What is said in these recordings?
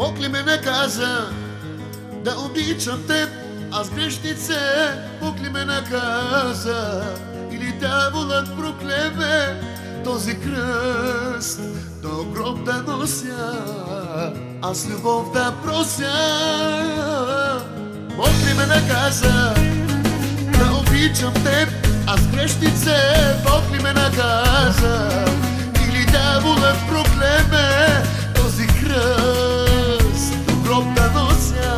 Бог ли ме наказа да обичам теб, аз грешнице? Бог ли ме наказа или дяволът проклеме този кръст до гроб да нося, аз любов да прося? Бог ли ме наказа да обичам теб, аз грешнице? Бог ли ме наказа или дяволът проклеме този кръст до гроб да нося,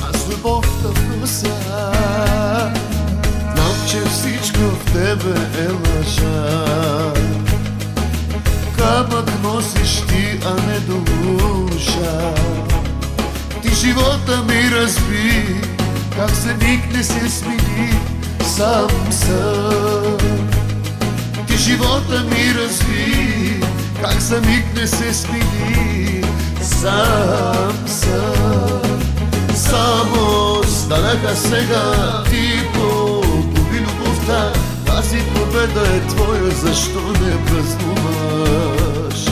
аз любов да прося? Знам, че всичко в тебе е лъжа, камък носиш ти, а не душа. Ти живота ми разби, как за миг не се смени, сам съм. Ти живота ми разби, как за миг не се смени, сам съм. Само станаха сега, ти погуби любовта, тази победа е твоя, защо не празнуваш?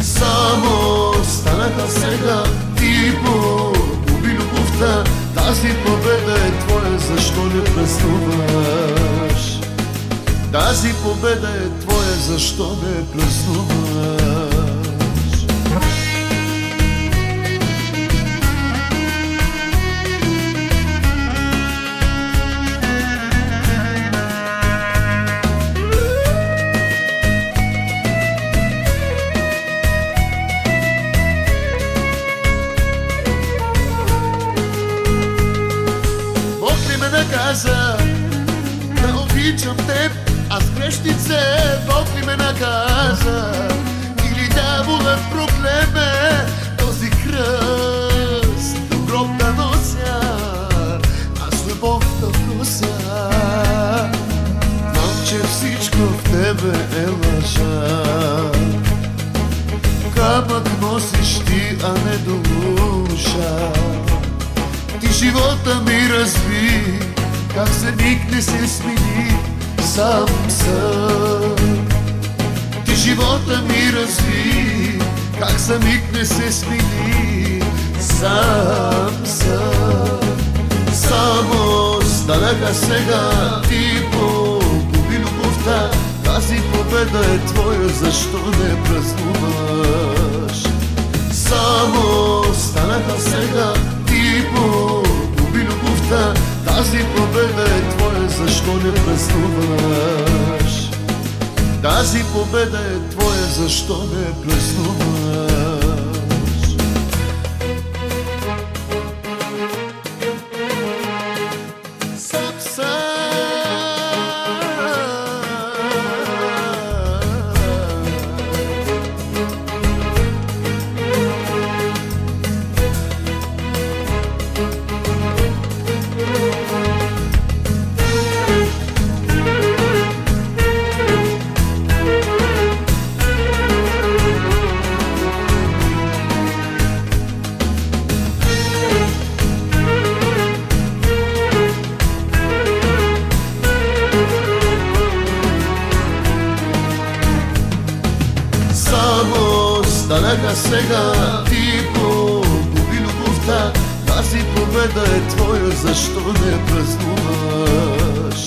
Само станаха сега, ти погуби любовта, тази победа е твоя, защо не празнуваш? Тази победа е твоя, защо не празнуваш? Наказа да обичам теб, аз грешнице? Бог ли ме наказа или дяволът проклеме този кръст до гроб да нося, аз любов да прося? Знам, че всичко в тебе е лъжа, камък носиш ти, а не душа. Ти живота ми разби, как за миг не се смени, сам съм. Ти живота ми разби, как за миг не се смени, сам съм. Само станаха сега, ти погуби любовта, тази победа е твоя, защо не празнуваш? Само станаха сега, ти погуби любовта, тази победа е твоя, защо не празнуваш? Тази победа е твоя, защо не празнуваш? Станаха сега, ти погуби любовта, тази победа е твоя, защо не празнуваш?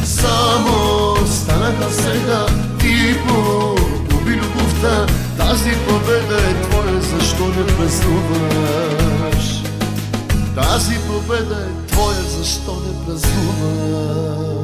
Само станаха сега, ти погуби любовта, тази победа е твоя, защо не празнуваш? Тази победа е твоя, защо не празнуваш?